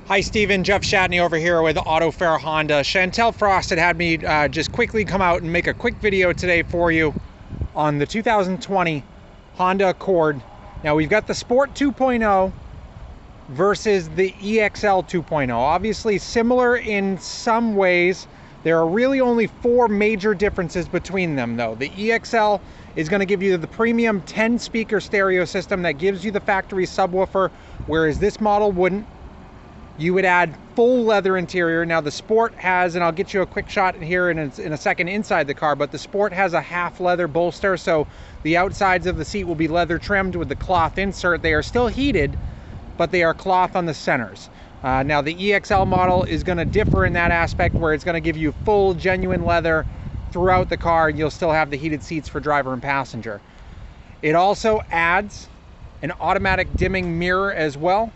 Hi Steven, Jeff Shatney over here with AutoFair Honda. Chantel Frost had me just quickly come out and make a quick video today for you on the 2020 Honda Accord. Now we've got the Sport 2.0 versus the EXL 2.0. Obviously similar in some ways. There are really only 4 major differences between them though. The EXL is going to give you the premium 10 speaker stereo system that gives you the factory subwoofer, whereas this model wouldn't. You would add full leather interior. Now the Sport has, and I'll get you a quick shot in here in a second inside the car, but the Sport has a half leather bolster, so the outsides of the seat will be leather trimmed with the cloth insert. They are still heated, but they are cloth on the centers. Now the EXL model is going to differ in that aspect, where it's going to give you full genuine leather throughout the car, and you'll still have the heated seats for driver and passenger. It also adds an automatic dimming mirror as well,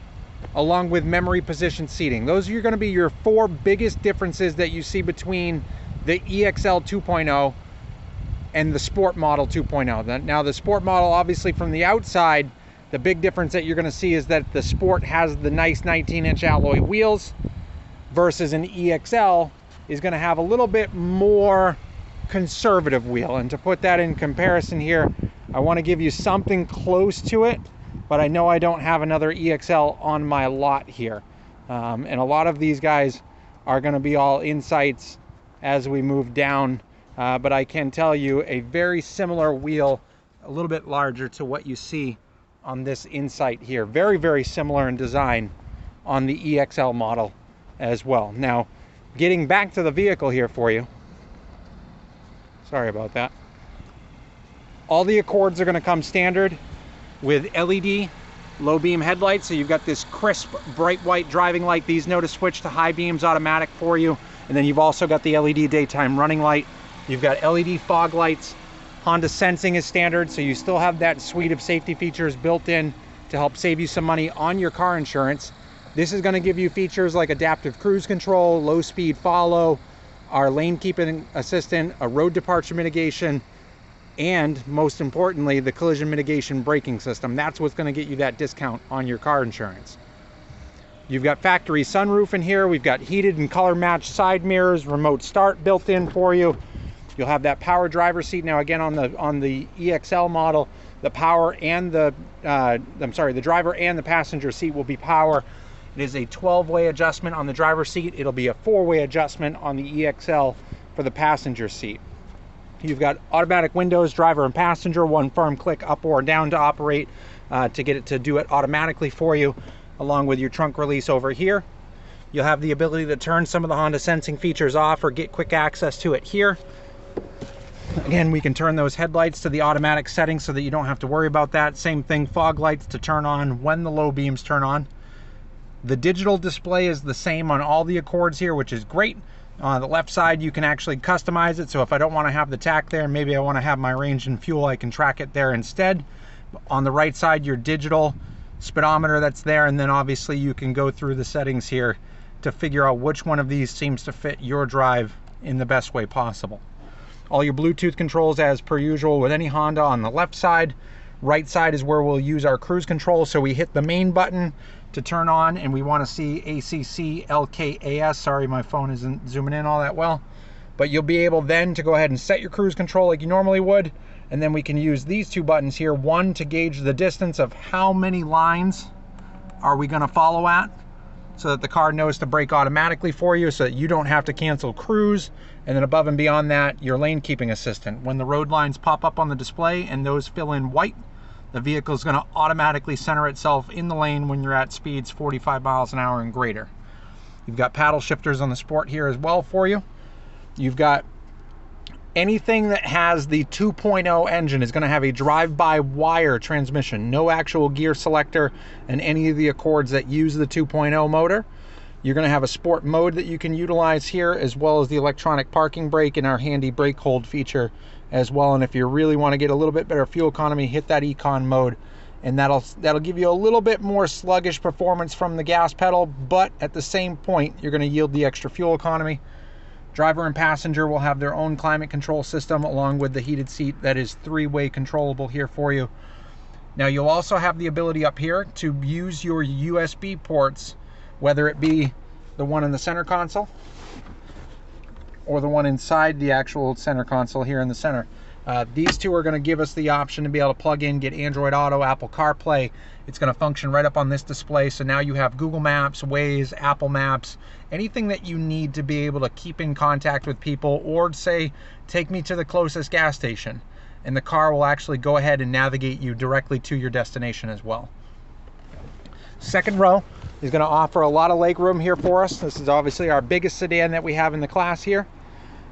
along with memory position seating. Those are going to be your 4 biggest differences that you see between the EXL 2.0 and the Sport model 2.0. Now the Sport model, obviously from the outside, the big difference that you're going to see is that the Sport has the nice 19-inch alloy wheels, versus an EXL is going to have a little bit more conservative wheel. And to put that in comparison here, I want to give you something close to it, but I know I don't have another EXL on my lot here. And a lot of these guys are going to be all insights as we move down. But I can tell you a very similar wheel, a little bit larger to what you see on this Insight here. Very, very similar in design on the EXL model as well. Now, getting back to the vehicle here for you. Sorry about that. All the Accords are going to come standard with LED low beam headlights. So you've got this crisp, bright white driving light. These know to switch to high beams automatic for you. And then you've also got the LED daytime running light. You've got LED fog lights. Honda Sensing is standard, so you still have that suite of safety features built in to help save you some money on your car insurance. This is going to give you features like adaptive cruise control, low speed follow, our lane keeping assistant, a road departure mitigation, and most importantly, the collision mitigation braking system. That's what's going to get you that discount on your car insurance. You've got factory sunroof in here. We've got heated and color matched side mirrors, remote start built in for you. You'll have that power driver seat. Now again, on the EXL model, the power and the the driver and the passenger seat will be power. It is a 12-way adjustment on the driver's seat. It'll be a 4-way adjustment on the EXL for the passenger seat. You've got automatic windows, driver and passenger, 1 firm click up or down to operate, to get it to do it automatically for you, along with your trunk release over here. You'll have the ability to turn some of the Honda Sensing features off or get quick access to it here. Again, we can turn those headlights to the automatic settings so that you don't have to worry about that. Same thing, fog lights to turn on when the low beams turn on. The digital display is the same on all the Accords here, which is great. On the left side, you can actually customize it. So if I don't want to have the tach there, maybe I want to have my range and fuel, I can track it there instead. On the right side, your digital speedometer that's there. And then obviously you can go through the settings here to figure out which one of these seems to fit your drive in the best way possible. All your Bluetooth controls as per usual with any Honda on the left side. Right side is where we'll use our cruise control. So we hit the main button to turn on, and we want to see ACC LKAS. Sorry, my phone isn't zooming in all that well. But you'll be able then to go ahead and set your cruise control like you normally would. And then we can use these 2 buttons here. 1 to gauge the distance of how many lines are we going to follow at, so that the car knows to brake automatically for you so that you don't have to cancel cruise. And then above and beyond that, your lane keeping assistant. When the road lines pop up on the display and those fill in white, the vehicle is going to automatically center itself in the lane when you're at speeds 45 miles an hour and greater. You've got paddle shifters on the Sport here as well for you. You've got anything that has the 2.0 engine is going to have a drive-by-wire transmission, no actual gear selector, and any of the Accords that use the 2.0 motor. You're going to have a sport mode that you can utilize here, as well as the electronic parking brake and our handy brake hold feature as well. And if you really want to get a little bit better fuel economy, hit that econ mode, and that'll give you a little bit more sluggish performance from the gas pedal, but at the same point, you're going to yield the extra fuel economy. Driver and passenger will have their own climate control system, along with the heated seat that is 3-way controllable here for you. Now you'll also have the ability up here to use your USB ports whether it be the one in the center console or the one inside the actual center console here in the center. These two are going to give us the option to be able to plug in, get Android Auto, Apple CarPlay. It's going to function right up on this display. So now you have Google Maps, Waze, Apple Maps, anything that you need to be able to keep in contact with people, or say, take me to the closest gas station. And the car will actually go ahead and navigate you directly to your destination as well. Second row is going to offer a lot of leg room here for us. This is obviously our biggest sedan that we have in the class here.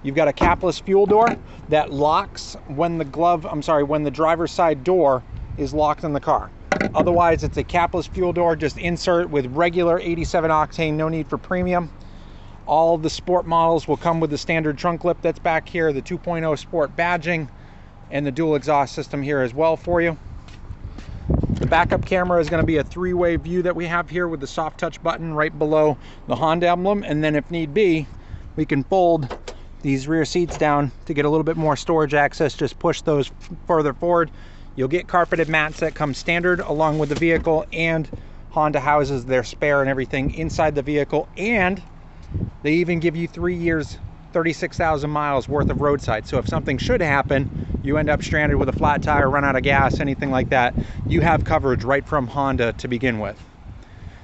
You've got a capless fuel door that locks when the driver's side door is locked in the car. Otherwise, it's a capless fuel door, just insert with regular 87 octane, no need for premium. All of the sport models will come with the standard trunk lip that's back here, the 2.0 sport badging, and the dual exhaust system here as well for you. The backup camera is going to be a three-way view that we have here with the soft touch button right below the Honda emblem. And then if need be, we can fold these rear seats down to get a little bit more storage access. Just push those further forward. You'll get carpeted mats that come standard along with the vehicle, and Honda houses their spare and everything inside the vehicle, and they even give you 3 years, 36,000 miles worth of roadside. So if something should happen, you end up stranded with a flat tire, run out of gas, anything like that, you have coverage right from Honda to begin with.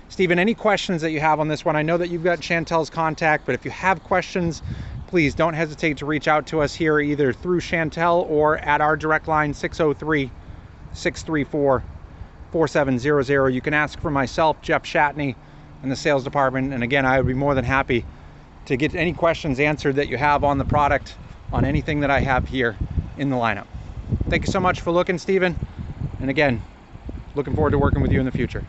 Steven, any questions that you have on this one? I know that you've got Chantel's contact, but if you have questions, please don't hesitate to reach out to us here either through Chantel or at our direct line 603-634-4700. You can ask for myself, Jeff Shatney, in the sales department, and again, I would be more than happy to get any questions answered that you have on the product, on anything that I have here in the lineup. Thank you so much for looking, Steven, and again, looking forward to working with you in the future.